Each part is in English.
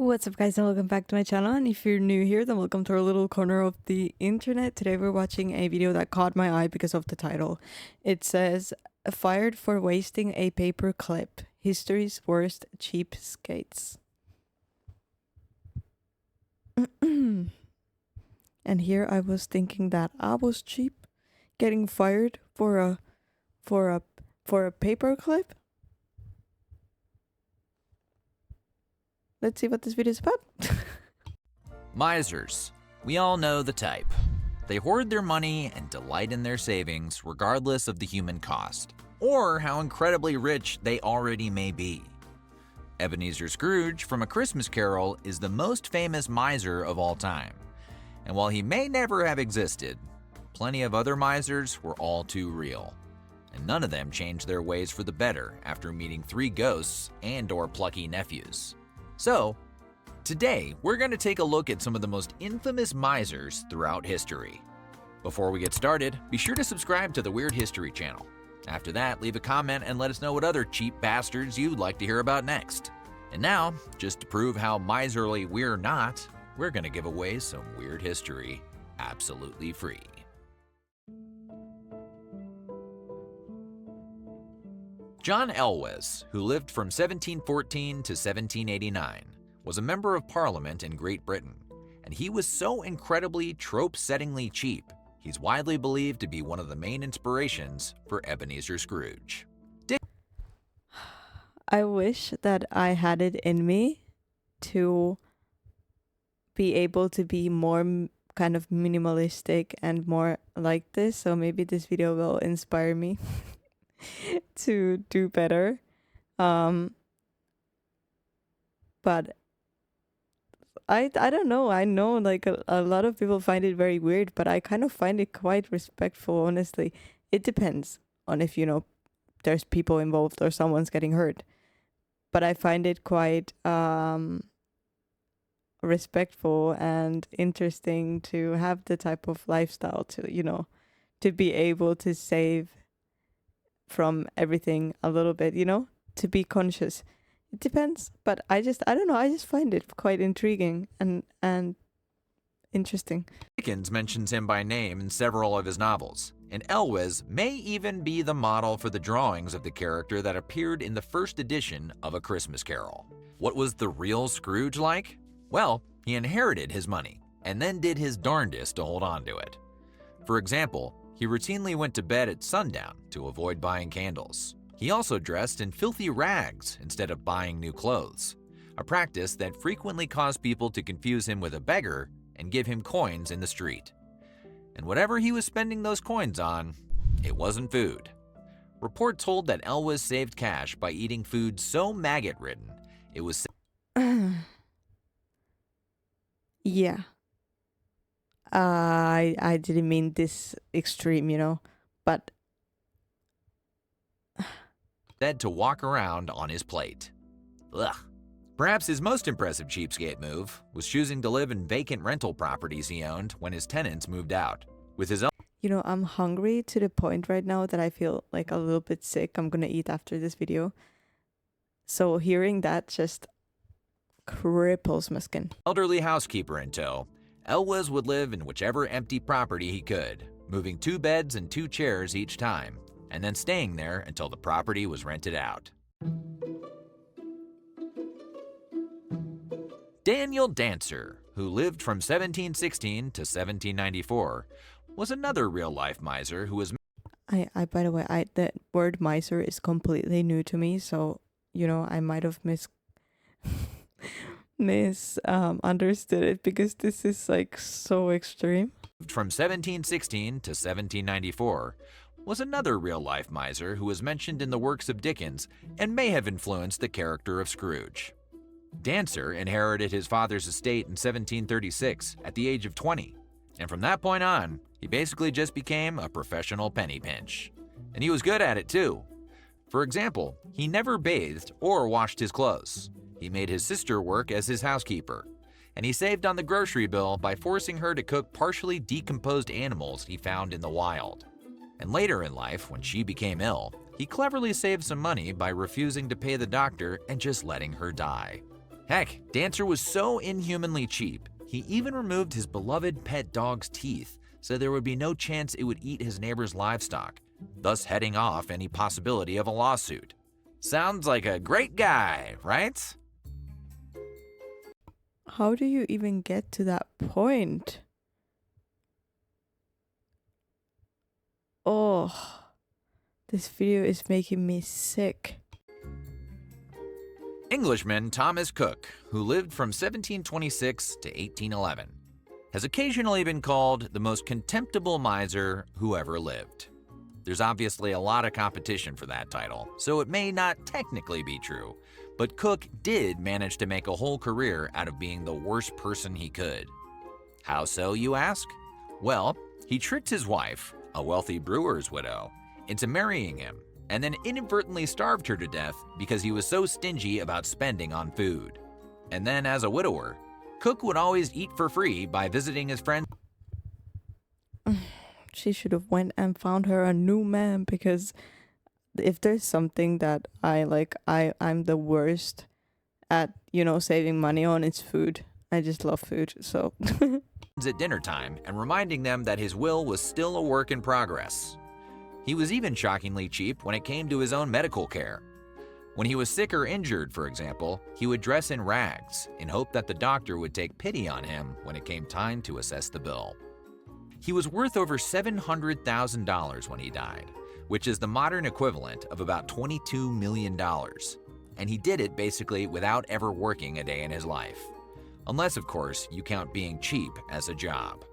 What's up guys and welcome back to my channel, and if you're new here then welcome to our little corner of the internet. Today we're watching a video that caught my eye because of the title. It says, "Fired for wasting a paper clip. History's worst cheapskates." And here I was thinking that I was cheap, getting fired for a paper clip. Let's see what this video is about. Misers. We all know the type. They hoard their money and delight in their savings regardless of the human cost, or how incredibly rich they already may be. Ebenezer Scrooge from A Christmas Carol is the most famous miser of all time. And while he may never have existed, plenty of other misers were all too real. And none of them changed their ways for the better after meeting 3 ghosts and/or plucky nephews. So, today we're going to take a look at some of the most infamous misers throughout history. Before we get started, be sure to subscribe to the Weird History channel. After that, leave a comment and let us know what other cheap bastards you'd like to hear about next. And now, just to prove how miserly we're not, we're going to give away some weird history absolutely free. John Elwes, who lived from 1714 to 1789, was a member of Parliament in Great Britain, and he was so incredibly trope-settingly cheap, he's widely believed to be one of the main inspirations for Ebenezer Scrooge. I wish that I had it in me to be able to be more kind of minimalistic and more like this, so maybe this video will inspire me to do better. But I don't know. I know like a lot of people find it very weird, but I kind of find it quite respectful, honestly. It depends on if, you know, there's people involved or someone's getting hurt. But I find it quite respectful and interesting to have the type of lifestyle to, you know, to be able to save from everything a little bit, you know, to be conscious. It depends, but I don't know, I just find it quite intriguing and interesting. Dickens mentions him by name in several of his novels, and Elwes may even be the model for the drawings of the character that appeared in the first edition of A Christmas Carol. What was the real Scrooge like? Well, he inherited his money, and then did his darndest to hold on to it. For example, he routinely went to bed at sundown to avoid buying candles. He also dressed in filthy rags instead of buying new clothes, a practice that frequently caused people to confuse him with a beggar and give him coins in the street. And whatever he was spending those coins on, it wasn't food. Report told that Elwes saved cash by eating food so maggot-ridden, it was Yeah. I didn't mean this extreme, you know, but said to walk around on his plate. Ugh. Perhaps his most impressive cheapskate move was choosing to live in vacant rental properties he owned when his tenants moved out. With his own, you know, I'm hungry to the point right now that I feel like a little bit sick. I'm gonna eat after this video. So hearing that just cripples my skin. elderly housekeeper in tow, Elwes would live in whichever empty property he could, moving 2 beds and 2 chairs each time, and then staying there until the property was rented out. Daniel Dancer, who lived from 1716 to 1794, was another real-life miser who was I by the way, the word miser is completely new to me, so you know, I might have understood it because this is like so extreme. from 1716 to 1794, was another real-life miser who was mentioned in the works of Dickens and may have influenced the character of Scrooge. Dancer inherited his father's estate in 1736 at the age of 20, and from that point on, he basically just became a professional penny pinch. And he was good at it too. For example, he never bathed or washed his clothes. He made his sister work as his housekeeper, and he saved on the grocery bill by forcing her to cook partially decomposed animals he found in the wild. And later in life, when she became ill, he cleverly saved some money by refusing to pay the doctor and just letting her die. Heck, Dancer was so inhumanly cheap, he even removed his beloved pet dog's teeth so there would be no chance it would eat his neighbor's livestock, thus heading off any possibility of a lawsuit. Sounds like a great guy, right? How do you even get to that point? Oh, this video is making me sick. Englishman Thomas Cook, who lived from 1726 to 1811, has occasionally been called the most contemptible miser who ever lived. There's obviously a lot of competition for that title, so it may not technically be true, but Cook did manage to make a whole career out of being the worst person he could. How so, you ask? Well, he tricked his wife, a wealthy brewer's widow, into marrying him, and then inadvertently starved her to death because he was so stingy about spending on food. And then as a widower, Cook would always eat for free by visiting his friends. She should have went and found her a new man, because if there's something that I'm the worst at, saving money on, it's food. I just love food, so. At dinner time and reminding them that his will was still a work in progress. He was even shockingly cheap when it came to his own medical care. When he was sick or injured, for example, he would dress in rags in hope that the doctor would take pity on him when it came time to assess the bill. He was worth over $700,000 when he died, which is the modern equivalent of about $22 million. And he did it basically without ever working a day in his life. Unless, of course, you count being cheap as a job.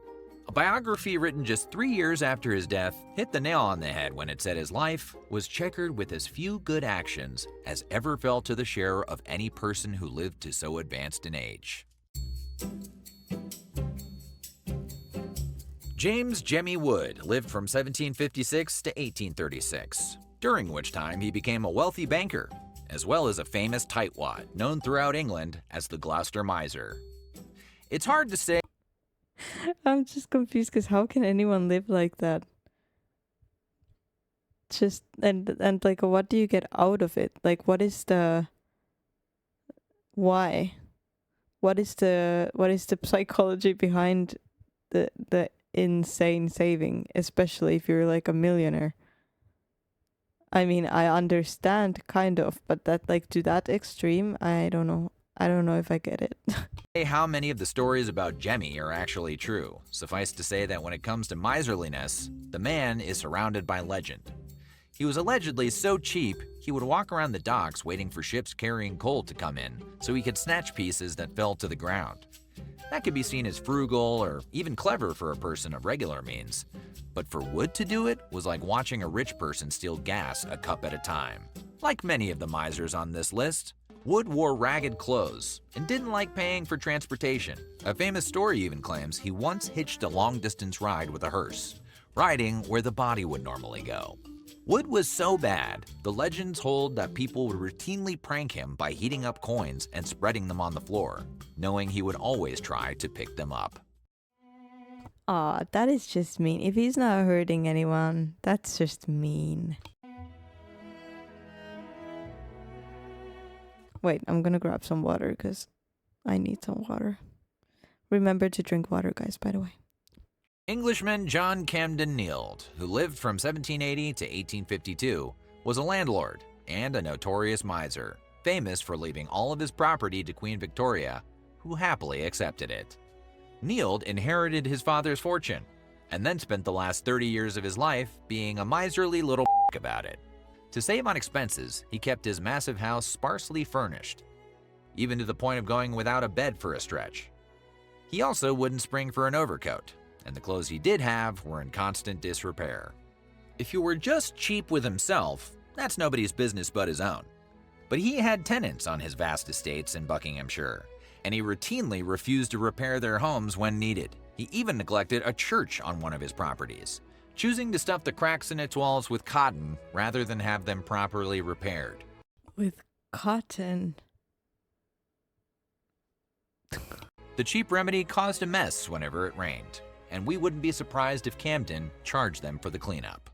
A biography written just 3 years after his death hit the nail on the head when it said his life was checkered with as few good actions as ever fell to the share of any person who lived to so advanced an age. James Jemmy Wood lived from 1756 to 1836, during which time he became a wealthy banker, as well as a famous tightwad known throughout England as the Gloucester Miser. It's hard to say. I'm just confused, because how can anyone live like that? Just and like, what do you get out of it? Like, what is the why? What is the psychology behind the insane saving, especially if you're like a millionaire? I mean, I understand kind of, but that, like, to that extreme, I don't know. I don't know if I get it. How many of the stories about Jemmy are actually true. Suffice to say that when it comes to miserliness, the man is surrounded by legend. He was allegedly so cheap, he would walk around the docks waiting for ships carrying coal to come in so he could snatch pieces that fell to the ground. That could be seen as frugal or even clever for a person of regular means. But for Wood to do it was like watching a rich person steal gas a cup at a time. Like many of the misers on this list, Wood wore ragged clothes and didn't like paying for transportation. A famous story even claims he once hitched a long-distance ride with a hearse, riding where the body would normally go. Wood was so bad, the legends hold that people would routinely prank him by heating up coins and spreading them on the floor, knowing he would always try to pick them up. Aw, that is just mean. If he's not hurting anyone, that's just mean. Wait, I'm gonna grab some water because I need some water. Remember to drink water, guys, by the way. Englishman John Camden Neild, who lived from 1780 to 1852, was a landlord and a notorious miser, famous for leaving all of his property to Queen Victoria, who happily accepted it. Neild inherited his father's fortune and then spent the last 30 years of his life being a miserly little about it. To save on expenses, he kept his massive house sparsely furnished, even to the point of going without a bed for a stretch. He also wouldn't spring for an overcoat, and the clothes he did have were in constant disrepair. If he were just cheap with himself, that's nobody's business but his own. But he had tenants on his vast estates in Buckinghamshire, and he routinely refused to repair their homes when needed. He even neglected a church on one of his properties, choosing to stuff the cracks in its walls with cotton rather than have them properly repaired. With cotton? The cheap remedy caused a mess whenever it rained, and we wouldn't be surprised if Camden charged them for the cleanup.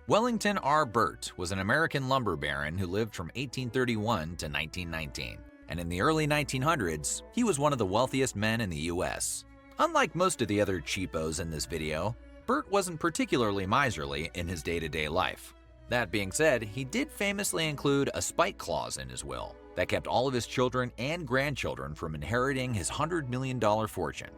Wellington R. Burt was an American lumber baron who lived from 1831 to 1919, and in the early 1900s, he was one of the wealthiest men in the US. Unlike most of the other cheapos in this video, Burt wasn't particularly miserly in his day-to-day life. That being said, he did famously include a spite clause in his will that kept all of his children and grandchildren from inheriting his $100 million fortune.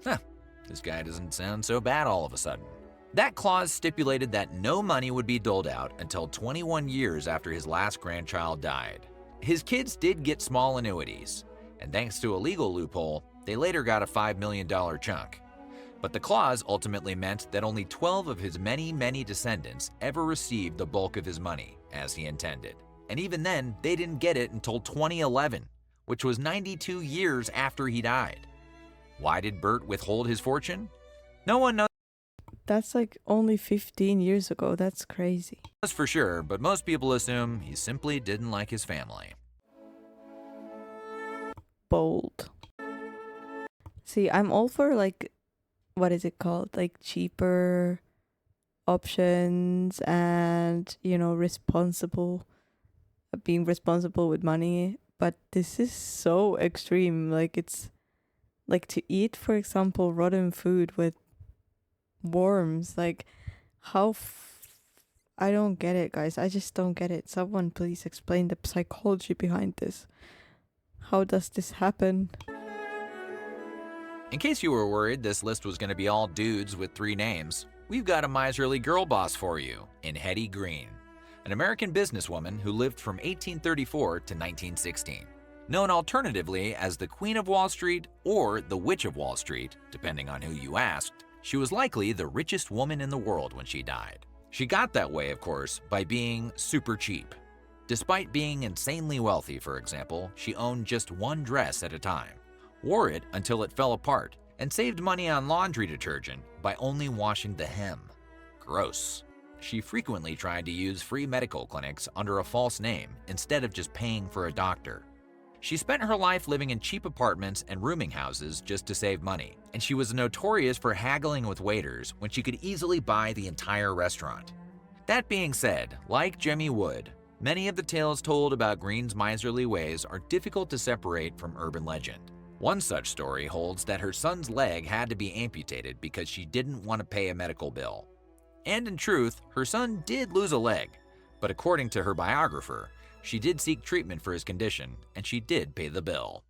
This guy doesn't sound so bad all of a sudden. That clause stipulated that no money would be doled out until 21 years after his last grandchild died. His kids did get small annuities, and thanks to a legal loophole, they later got a $5 million chunk. But the clause ultimately meant that only 12 of his many descendants ever received the bulk of his money, as he intended. And even then, they didn't get it until 2011, which was 92 years after he died. Why did Burt withhold his fortune? No one knows. That's like only 15 years ago. That's crazy. For sure, but most people assume he simply didn't like his family. Bold. See, I'm all for like, what is it called? Like cheaper options and, being responsible with money. But this is so extreme. Like it's like to eat, for example, rotten food with worms. Like I don't get it, guys. I just don't get it. Someone please explain the psychology behind this. How does this happen? In case you were worried this list was going to be all dudes with 3 names, we've got a miserly girl boss for you in Hetty Green, an American businesswoman who lived from 1834 to 1916. Known alternatively as the Queen of Wall Street or the Witch of Wall Street, depending on who you asked, she was likely the richest woman in the world when she died. She got that way, of course, by being super cheap. Despite being insanely wealthy, for example, she owned just one dress at a time, wore it until it fell apart, and saved money on laundry detergent by only washing the hem. Gross. She frequently tried to use free medical clinics under a false name instead of just paying for a doctor. She spent her life living in cheap apartments and rooming houses just to save money, and she was notorious for haggling with waiters when she could easily buy the entire restaurant. That being said, like Jemmy Wood, many of the tales told about Green's miserly ways are difficult to separate from urban legend. One such story holds that her son's leg had to be amputated because she didn't want to pay a medical bill. And in truth, her son did lose a leg, but according to her biographer, she did seek treatment for his condition, and she did pay the bill.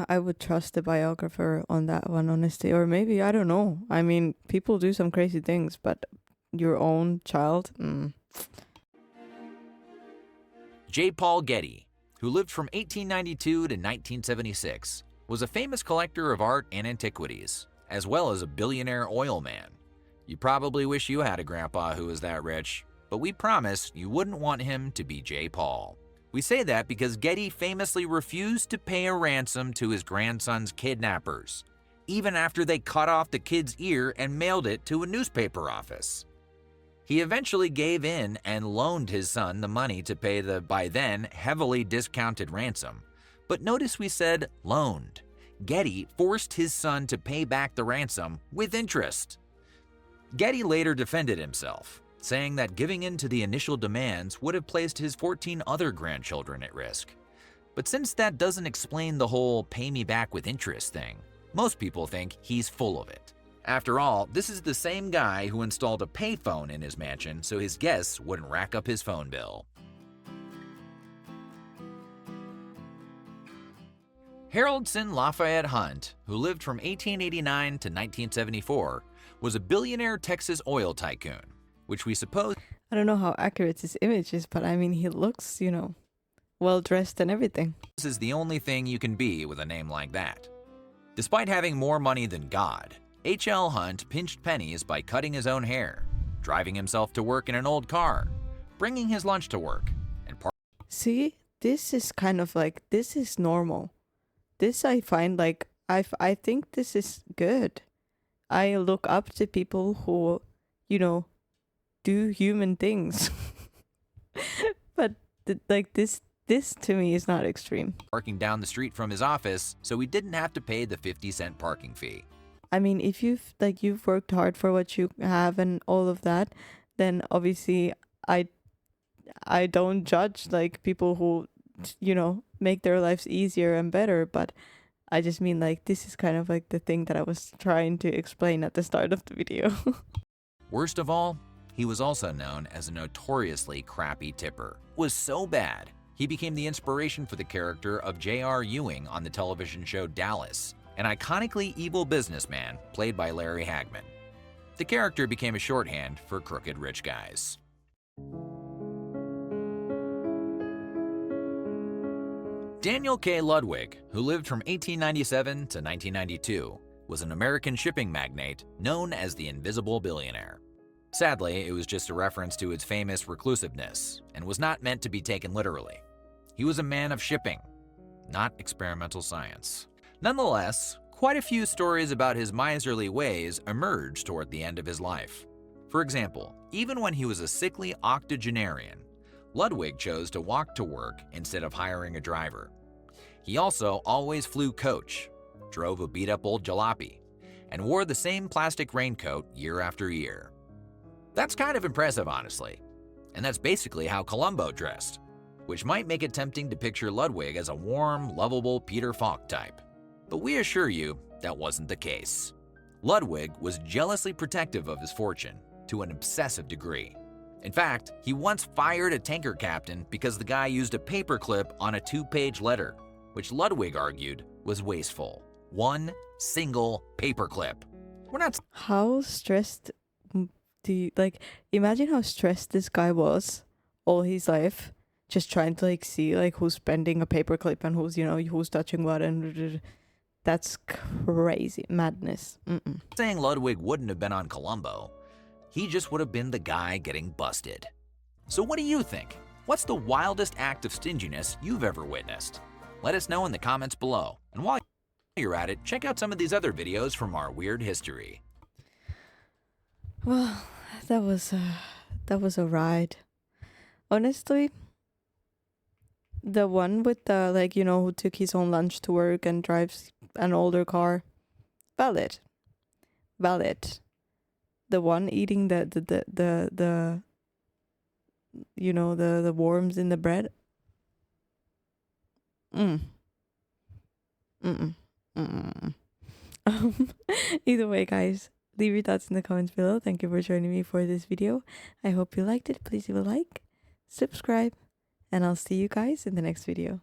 I would trust the biographer on that one, honestly. Or maybe, I don't know. I mean, people do some crazy things, but your own child? J. Paul Getty, who lived from 1892 to 1976, was a famous collector of art and antiquities, as well as a billionaire oil man. You probably wish you had a grandpa who was that rich, but we promise you wouldn't want him to be J. Paul. We say that because Getty famously refused to pay a ransom to his grandson's kidnappers, even after they cut off the kid's ear and mailed it to a newspaper office. He eventually gave in and loaned his son the money to pay the, by then, heavily discounted ransom. But notice we said loaned. Getty forced his son to pay back the ransom with interest. Getty later defended himself, saying that giving in to the initial demands would have placed his 14 other grandchildren at risk. But since that doesn't explain the whole pay me back with interest thing, most people think he's full of it. After all, this is the same guy who installed a payphone in his mansion so his guests wouldn't rack up his phone bill. Haroldson Lafayette Hunt, who lived from 1889 to 1974, was a billionaire Texas oil tycoon, which we suppose... I don't know how accurate his image is, but I mean, he looks, well-dressed and everything. This is the only thing you can be with a name like that. Despite having more money than God, H.L. Hunt pinched pennies by cutting his own hair, driving himself to work in an old car, bringing his lunch to work, and See, this is kind of like, this is normal. This I find like, I think this is good. I look up to people who, do human things. But this to me is not extreme. Parking down the street from his office so he didn't have to pay the 50-cent parking fee. I mean, if you've worked hard for what you have and all of that, then obviously I I don't judge like people who, make their lives easier and better, but I just mean like this is kind of like the thing that I was trying to explain at the start of the video. Worst of all, he was also known as a notoriously crappy tipper. Was so bad, he became the inspiration for the character of J.R. Ewing on the television show Dallas, an iconically evil businessman played by Larry Hagman. The character became a shorthand for crooked rich guys. Daniel K. Ludwig, who lived from 1897 to 1992, was an American shipping magnate known as the Invisible Billionaire. Sadly, it was just a reference to his famous reclusiveness and was not meant to be taken literally. He was a man of shipping, not experimental science. Nonetheless, quite a few stories about his miserly ways emerged toward the end of his life. For example, even when he was a sickly octogenarian, Ludwig chose to walk to work instead of hiring a driver. He also always flew coach, drove a beat-up old jalopy, and wore the same plastic raincoat year after year. That's kind of impressive, honestly. And that's basically how Columbo dressed, which might make it tempting to picture Ludwig as a warm, lovable Peter Falk type. But we assure you that wasn't the case. Ludwig was jealously protective of his fortune to an obsessive degree. In fact, he once fired a tanker captain because the guy used a paperclip on a 2-page letter, which Ludwig argued was wasteful. One single paperclip. We're not. How stressed imagine how stressed this guy was all his life, just trying to like see like who's spending a paperclip and who's touching what, and that's crazy madness. Saying Ludwig wouldn't have been on Columbo. He just would have been the guy getting busted. So what do you think? What's the wildest act of stinginess you've ever witnessed? Let us know in the comments below. And while you're at it, check out some of these other videos from our weird history. Well, that was a ride. Honestly, the one with the who took his own lunch to work and drives an older car, valid. The one eating the worms in the bread. Either way, guys, leave your thoughts in the comments below. Thank you for joining me for this video. I hope you liked it. Please leave a like, subscribe, and I'll see you guys in the next video.